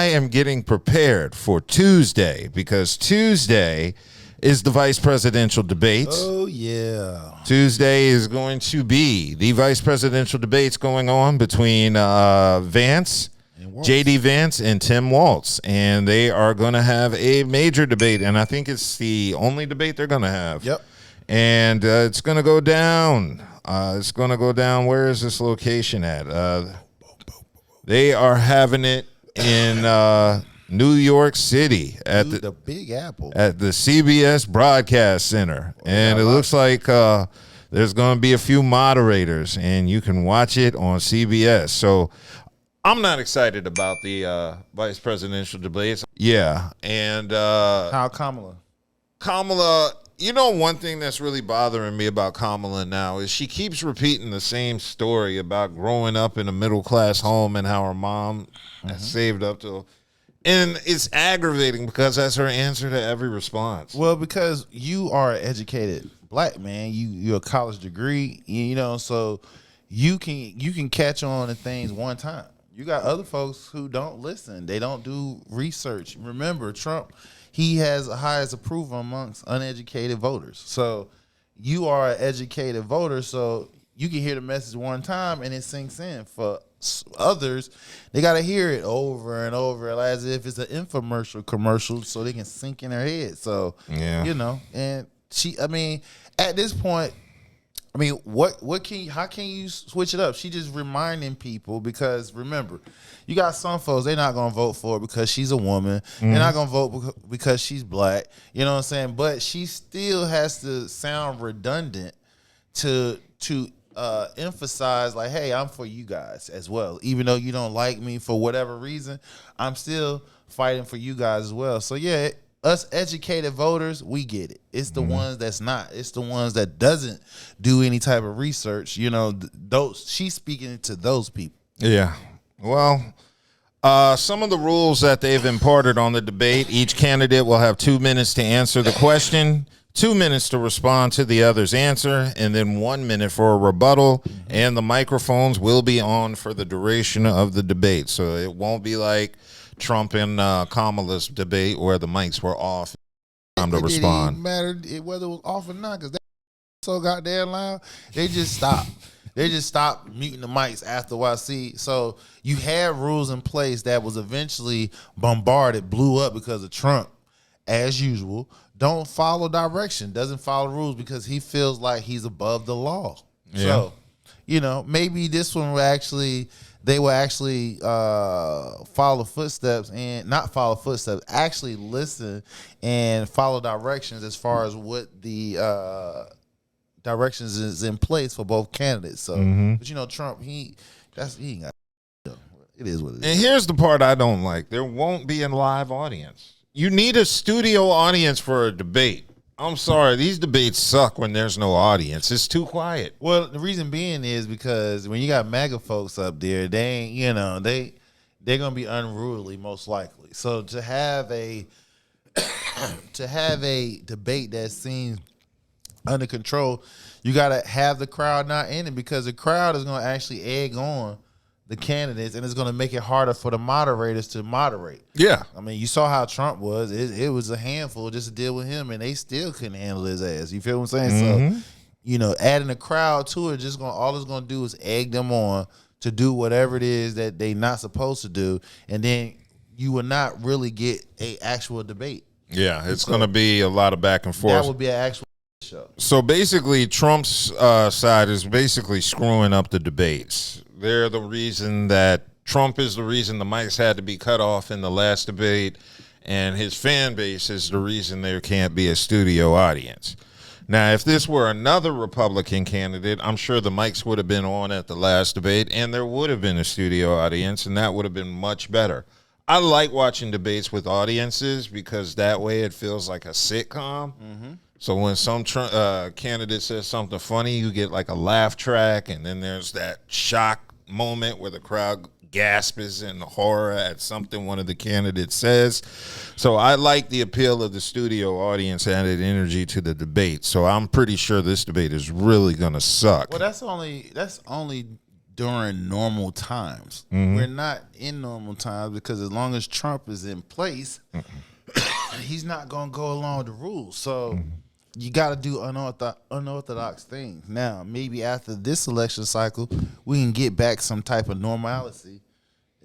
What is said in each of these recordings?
I am getting prepared for Tuesday because Tuesday is the vice presidential debates. Oh, yeah. Tuesday is going to be the vice presidential debates going on between Vance, J.D. Vance, and Tim Walz. And they are going to have a major debate, and I think it's the only debate they're going to have. Yep. And it's going to go down. It's going to go down. Where is this location at? They are having it in New York City at the Big Apple at the CBS Broadcast Center, and it looks like there's going to be a few moderators, and you can watch it on CBS. So I'm not excited about the vice presidential debates. Yeah, and how Kamala? Kamala. You know, one thing that's really bothering me about Kamala now is she keeps repeating the same story about growing up in a middle-class home and how her mom has saved up to. And it's aggravating because that's her answer to every response. Well, because you are an educated black man, you're a college degree, so you can catch on to things one time. You got other folks who don't listen. They don't do research. Remember, Trump, he has the highest approval amongst uneducated voters. So you are an educated voter, so you can hear the message one time and it sinks in. For others, they got to hear it over and over as if it's an infomercial so they can sink in their head. So, yeah, and at this point, how can you switch it up? She just reminding people, because remember, you got some folks, they're not going to vote for her because she's a woman. They're not going to vote because she's black. You know what I'm saying? But she still has to sound redundant to emphasize, like, hey, I'm for you guys as well. Even though you don't like me for whatever reason, I'm still fighting for you guys as well. So yeah, us educated voters, we get it. It's the ones that's not. It's the ones that doesn't do any type of research. Those she's speaking to those people. Yeah. Well, some of the rules that they've imparted on the debate: each candidate will have 2 minutes to answer the question, 2 minutes to respond to the other's answer, and then 1 minute for a rebuttal. And the microphones will be on for the duration of the debate, so it won't be like Trump and Kamala's debate where the mics were off. Time to respond. It didn't matter whether it was off or not, because that so goddamn loud. They just stopped. They just stopped muting the mics after a while. See, so you had rules in place that was eventually bombarded, blew up because of Trump, as usual. Don't follow direction, doesn't follow rules because he feels like he's above the law. Yeah. So, maybe this one they will actually follow footsteps and not follow footsteps, actually listen and follow directions as far as what the directions is in place for both candidates. So, but Trump, he ain't got. It is what it is. And here's the part I don't like: there won't be a live audience. You need a studio audience for a debate. I'm sorry, these debates suck when there's no audience. It's too quiet. Well, the reason being is because when you got MAGA folks up there, they ain't, they're gonna be unruly most likely. So to have a debate that seems under control, you gotta have the crowd not in it, because the crowd is gonna actually egg on the candidates, and it's going to make it harder for the moderators to moderate. Yeah. I mean, you saw how Trump was. It was a handful just to deal with him, and they still couldn't handle his ass. You feel what I'm saying? So, adding a crowd to it, all it's going to do is egg them on to do whatever it is that they not supposed to do, and then you will not really get a actual debate. Yeah, it's going to be a lot of back and forth. That would be an actual show. So basically, Trump's side is basically screwing up the debates. They're the reason that Trump is the reason the mics had to be cut off in the last debate, and his fan base is the reason there can't be a studio audience. Now, if this were another Republican candidate, I'm sure the mics would have been on at the last debate, and there would have been a studio audience, and that would have been much better. I like watching debates with audiences because that way it feels like a sitcom. So when some candidate says something funny, you get like a laugh track, and then there's that shock moment where the crowd gasps in horror at something one of the candidates says. So I like the appeal of the studio audience added energy to the debate. So I'm pretty sure this debate is really going to suck. Well, that's only during normal times. We're not in normal times because as long as Trump is in place, he's not going to go along with the rules. So you got to do unorthodox things. Now, maybe after this election cycle, we can get back some type of normalcy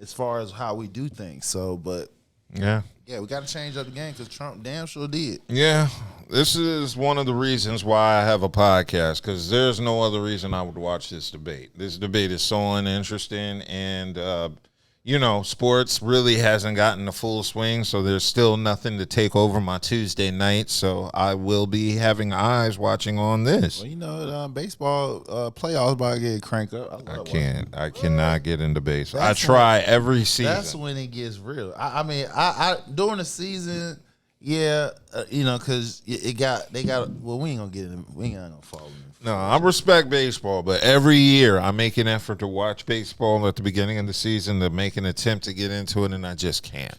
as far as how we do things. So, but Yeah. yeah, we got to change up the game because Trump damn sure did. Yeah. This is one of the reasons why I have a podcast, because there's no other reason I would watch this debate. This debate is so uninteresting, and sports really hasn't gotten the full swing, so there's still nothing to take over my Tuesday night, so I will be having eyes watching on this. Well, baseball playoffs about to get cranked up. I cannot get into baseball. I try every season. That's when it gets real. I mean, during the season, yeah, because we ain't gonna get in. We ain't gonna fall in. No, I respect baseball, but every year I make an effort to watch baseball at the beginning of the season, to make an attempt to get into it, and I just can't.